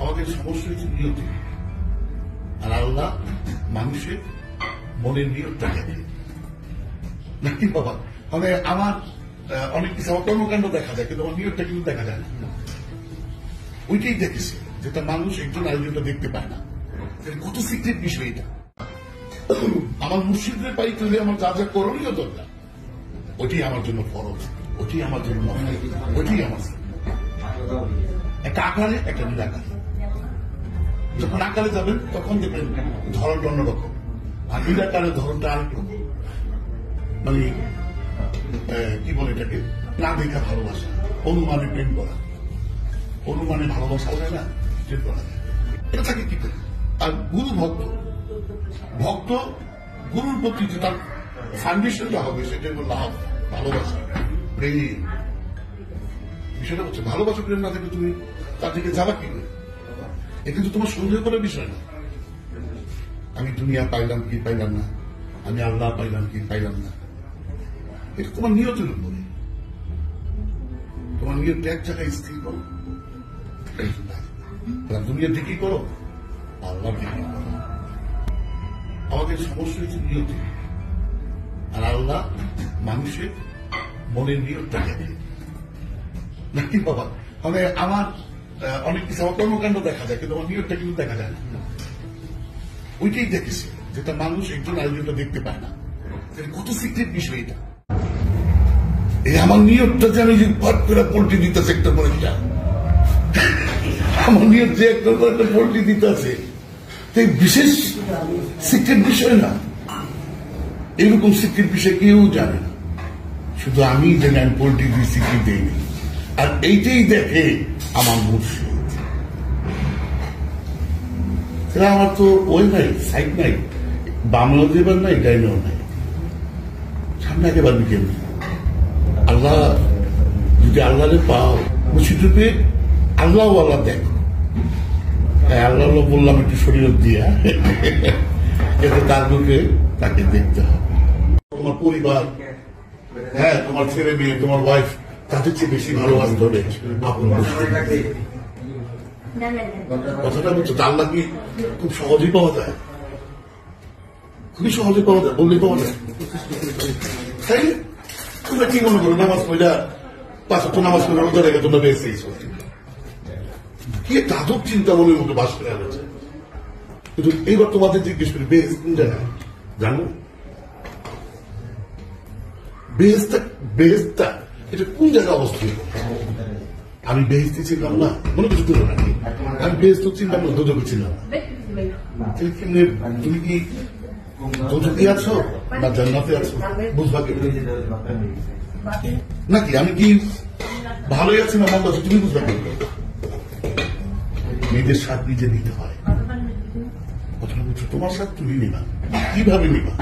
আমাদের সমস্যা হচ্ছে নিয়তি, আর আল্লাহ মানুষের মনের নিয়তটা দেখে নাকি বাবা। মানে আমার অনেক কিছু আমার কর্মকাণ্ড দেখা যায়, কিন্তু আমার নিয়তটা কিন্তু দেখা যায় না। ওইটাই দেখেছি যেটা মানুষ একজন আরেকজনটা দেখতে পায় না। কত সিক্রেট বিষয় এটা। আমার মুর্শিদের পাই তুলে আমার যা যা করণীয় দরকার, ওইটি আমার জন্য ফরজ, ওইটি আমার জন্য ওইটি আমার একটা আকারে একটা নিরাকারে। যখন আকারে যাবেন তখন দেখবেন ধরনটা অন্যরকম, আর নিরাকারের ধরনটা আরেক রকম। মানে কি বলে এটাকে, না দেখা ভালোবাসা, অনুমানে প্রেম করা, অনুমানে ভালোবাসা যায় না, প্রেম করা যায়। এটা থাকে কি করে? আর গুরু ভক্ত, ভক্ত গুরুর প্রতি যে তার ফাউন্ডেশনটা হবে সেটা হলো লাভ, ভালোবাসা, প্রেম। বিষয়টা হচ্ছে ভালোবাসা প্রেম না থেকে তুমি তার থেকে যাবা কি করে? এ কিন্তু তোমার সন্দেহ করার বিষয় না। আমি দুনিয়া পাইলাম কি পাইলাম না, আমি আল্লাহ পাইলাম কি পাইলাম না, এটা তোমার নিয়তের উপরে। তোমার নিয়ত এক জায়গায় স্থির করো, দুনিয়ার দিকে করো, আল্লাহ দিকে করো। আমাদের সমস্যা হচ্ছে নিয়তি, আর আল্লাহ মানুষের মনের নিয়তটা দেখে নাকি বাবা। মানে আমার অনেক কিছু আমার কর্মকাণ্ড দেখা যায়, কিন্তু আমার নিয়তটা কিন্তু দেখা যায় না। ওইটাই দেখেছি যেটা মানুষ একজন আরেকজনটা দেখতে পায় না। কত সিক্রেট বিষয় এটা। এই আমার নিয়তটা যে আমি ভাট করে পোল্ট্রি দিতেছে একটা পরে যা, আমার নিয়ত যে একটা পোল্ট্রি দিতেছে, বিশেষ সিক্রেট বিষয় না। এরকম সিক্রেট বিষয় কেউ জানে না, শুধু আমি জানি আমি পোল্ট্রি দিয়ে সিক্রেট দিইনি। আর এইটাই দেখে আমার মুর্শিদ। আমার তো ওই নাই, সাইড নাই, বামলাও দেবার নাই, ডাইনেও নাই, সামনে আগে পারবি কেমনি? আল্লাহ যদি আল্লাহরে পাও, মুর্শিদ রূপে আল্লাহ আল্লাহ দেখো। আল্লাহ বললাম একটু শরীর দিয়া, এতে তার রূপে তাকে দেখতে হবে। তোমার পরিবার, হ্যাঁ, তোমার ছেলে মেয়ে, তোমার ওয়াইফ, তাদের চেয়ে বেশি ভালোবাসতে হবে আপন কথাটা বলছো। আল্লাহ কি খুব সহজেই পাওয়া যায়? খুবই সহজে পাওয়া যায়, বললেই পাওয়া যায়। তাই তোমরা কি মনে করো, নামাজ পড়া 5 ওয়াক্ত নামাজ পড়ে রোজা রেখে তোমরা বেঁচে কি একটা আদব চিন্তা মনের মতো বাস করে আছে। কিন্তু এইবার তোমাদের জিজ্ঞেস করি, বেশ কোন জায়গায় জানো? বেহেস্তা এটা কোন জায়গায় অবস্থিত? আমি বেহেস্তে ছিলাম না, মনে কিছু তুলো নাকি? আমি বেহেস্ত চিনতাম না, দোজকে ছিলাম না। তুমি কি দোজকে আছো না জান্নাতে আছো বুঝবা কি নাকি? আমি কি ভালোই আছি না মন্দ আছি তুমি বুঝবা কি? নিজের স্বাদ নিজে নিতে হয়। কথাটা বলছো, তোমার স্বাদ তুমি নিবা, কিভাবে নিবা?